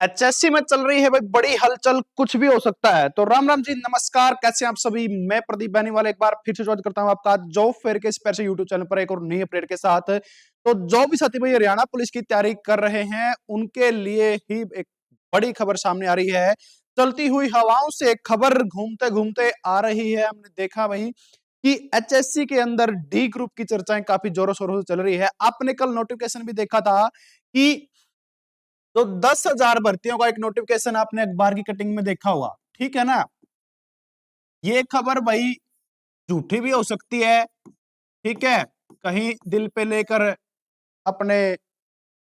HSC में चल रही है भाई बड़ी हलचल, कुछ भी हो सकता है। तो राम राम जी, नमस्कार, कैसे हैं आप सभी। मैं प्रदीप बैनीवाल एक बार फिर से ज्वाइन करता हूं आपका जॉब फेयर के स्पेशल यूट्यूब चैनल पर एक और नई अपडेट के साथ। तो जो भी साथी भाई हरियाणा पुलिस की तैयारी कर रहे हैं उनके लिए ही एक बड़ी खबर सामने आ रही है। चलती हुई हवाओं से एक खबर घूमते घूमते आ रही है। हमने देखा वही कि एचएससी के अंदर डी ग्रुप की चर्चाएं काफी जोरों शोरों से चल रही है। आपने कल नोटिफिकेशन भी देखा था कि तो 10,000 भर्तियों का एक नोटिफिकेशन आपने अखबार की कटिंग में देखा होगा, ठीक है ना। ये खबर भाई झूठी भी हो सकती है, ठीक है। कहीं दिल पे लेकर अपने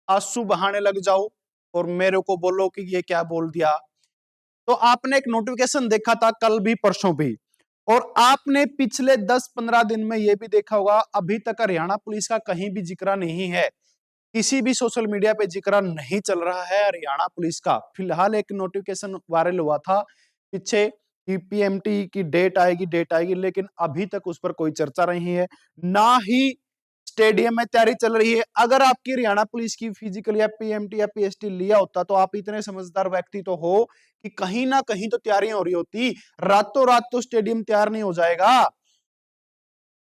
आंसू बहाने लग जाओ और मेरे को बोलो कि ये क्या बोल दिया। तो आपने एक नोटिफिकेशन देखा था कल भी परसों भी, और आपने पिछले 10-15 दिन में ये भी देखा होगा अभी तक हरियाणा पुलिस का कहीं भी जिक्र नहीं है। किसी भी सोशल मीडिया पे जिक्र नहीं चल रहा है हरियाणा पुलिस का। फिलहाल एक नोटिफिकेशन वायरल हुआ था पीछे कि पीएमटी की डेट आएगी, लेकिन अभी तक उस पर कोई चर्चा नहीं है, ना ही स्टेडियम में तैयारी चल रही है। अगर आपकी हरियाणा पुलिस की फिजिकल या पीएमटी या पीएसटी लिया होता तो आप इतने समझदार व्यक्ति तो हो कि कहीं ना कहीं तो तैयारियां हो रही होती। रातों रात तो स्टेडियम तैयार नहीं हो जाएगा।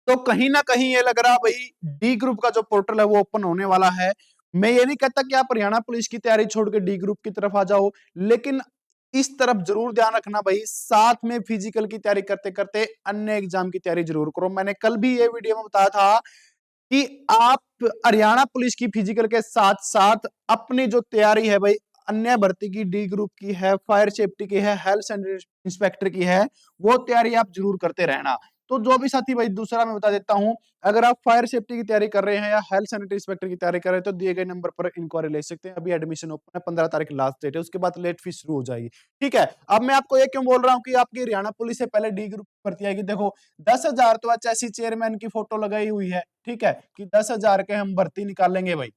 तो कहीं ना कहीं ये लग रहा भाई डी ग्रुप का जो पोर्टल है वो ओपन होने वाला है। मैं ये नहीं कहता कि आप हरियाणा पुलिस की तैयारी छोड़ के डी ग्रुप की तरफ आ जाओ, लेकिन इस तरफ जरूर ध्यान रखना भाई, साथ में फिजिकल की तैयारी करते करते अन्य एग्जाम की तैयारी जरूर करो। मैंने कल भी ये वीडियो में बताया था कि आप हरियाणा पुलिस की फिजिकल के साथ साथ अपनी जो तैयारी है भाई, अन्य भर्ती की, डी ग्रुप की है, फायर सेफ्टी की है, हेल्थ एंड इंस्पेक्टर की है, वो तैयारी आप जरूर करते रहना। तो जो भी साथी भाई, दूसरा मैं बता देता हूं, अगर आप फायर सेफ्टी की तैयारी कर रहे हैं या हेल्थ सैनिटरी इंस्पेक्टर की तैयारी कर रहे हैं तो दिए गए नंबर पर इंक्वायरी ले सकते हैं। अभी एडमिशन ओपन है, 15 तारीख लास्ट डेट है, उसके बाद लेट फीस शुरू हो जाएगी, ठीक है। अब मैं आपको ये क्यों बोल रहा हूँ कि आपकी हरियाणा पुलिस से पहले डी ग्रुप भर्ती आएगी। देखो 10,000 तो एचएससी चेयरमैन की फोटो लगाई हुई है, ठीक है, कि 10,000 के हम भर्ती निकालेंगे भाई।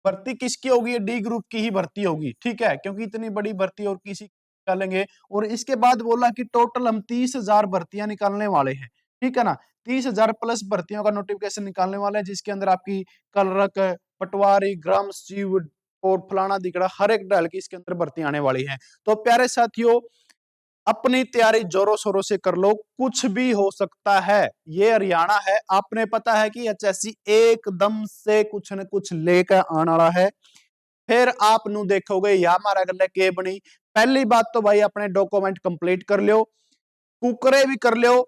भर्ती किसकी होगी? डी ग्रुप की ही भर्ती होगी, ठीक है, क्योंकि इतनी बड़ी भर्ती और किसी निकालेंगे। और इसके बाद बोला कि टोटल हम 30,000 भर्तियां निकालने वाले हैं, ठीक है ना। 30,000 प्लस भर्तियों का नोटिफिकेशन निकालने वाले हैं, जिसके अंदर आपकी कलरक, पटवारी, ग्राम सचिव और फलाना दिगड़ा हर एक डाल की इसके अंदर भर्ती आने वाली है। तो प्यारे साथियों, अपनी तैयारी जोरों शोरों से कर लो, कुछ भी हो सकता है। ये हरियाणा है, आपने पता है कि एचएससी एकदम से कुछ न कुछ लेकर आने वाला है। फिर आप नु देखोगे या मारा गले के बनी। पहली बात तो भाई अपने डॉक्यूमेंट कंप्लीट कर लो, कुकरे भी कर लो,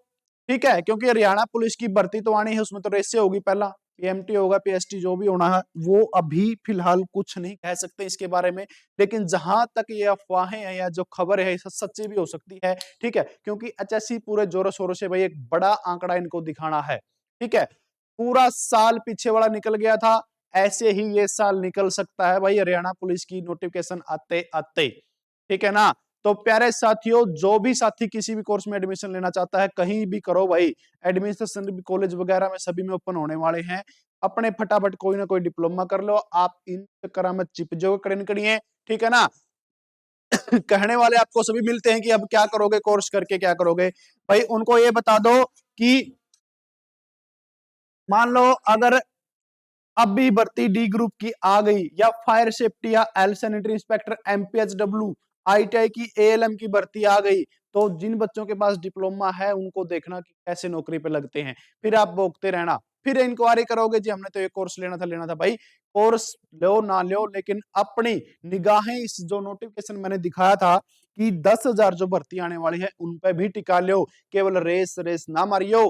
ठीक है, क्योंकि हरियाणा पुलिस की भर्ती तो आनी है, उसमें तो रेसे होगी। पहला पीएमटी होगा, पीएसटी जो भी होना है, वो अभी फिलहाल कुछ नहीं कह सकते इसके बारे में। लेकिन जहां तक ये अफवाहें हैं या जो खबर है सच्ची भी हो सकती है, ठीक है, क्योंकि एचएससी पूरे जोरों शोरों से भाई एक बड़ा आंकड़ा इनको दिखाना है, ठीक है। पूरा साल पीछे वाला निकल गया था, ऐसे ही ये साल निकल सकता है भाई हरियाणा पुलिस की नोटिफिकेशन आते आते, ठीक है ना। तो प्यारे साथियों, जो भी साथी किसी भी कोर्स में एडमिशन लेना चाहता है, कहीं भी करो भाई, एडमिशन भी कॉलेज वगैरह में सभी में ओपन होने वाले हैं। अपने फटाफट कोई ना कोई डिप्लोमा कर लो, आप इन चक्कर में चिप जो कड़िए, ठीक है ना। कहने वाले आपको सभी मिलते हैं कि अब क्या करोगे, कोर्स करके क्या करोगे। भाई उनको ये बता दो कि मान लो अगर अब भी भर्ती डी ग्रुप की आ गई, या फायर सेफ्टी या L sanitary inspector, MPHW, ITI की, एएलएम की भर्ती आ गई, तो जिन बच्चों के पास डिप्लोमा है उनको देखना कि कैसे नौकरी पे लगते हैं। फिर आप भोगते रहना, फिर इंक्वायरी करोगे जी हमने तो ये कोर्स लेना था। भाई कोर्स लो ना लो, लेकिन अपनी निगाहें इस जो नोटिफिकेशन मैंने दिखाया था कि 10,000 जो भर्ती आने वाली है उन पे भी टिका लो। केवल रेस रेस ना मारियो,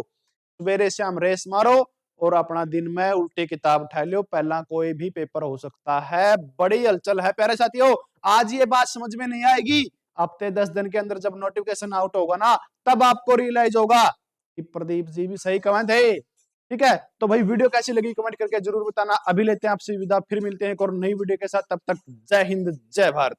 सवेरे शाम रेस मारो और अपना दिन में उल्टी किताब उठा लो, पहला कोई भी पेपर हो सकता है। बड़ी हलचल है प्यारे साथियों, आज ये बात समझ में नहीं आएगी, हफ्ते 10 दिन के अंदर जब नोटिफिकेशन आउट होगा ना, तब आपको रियलाइज होगा कि प्रदीप जी भी सही कमेंट है, ठीक है। तो भाई वीडियो कैसी लगी कमेंट करके जरूर बताना। अभी लेते हैं आपसे विदा, फिर मिलते हैं एक और नई वीडियो के साथ, तब तक जय हिंद जय भारत।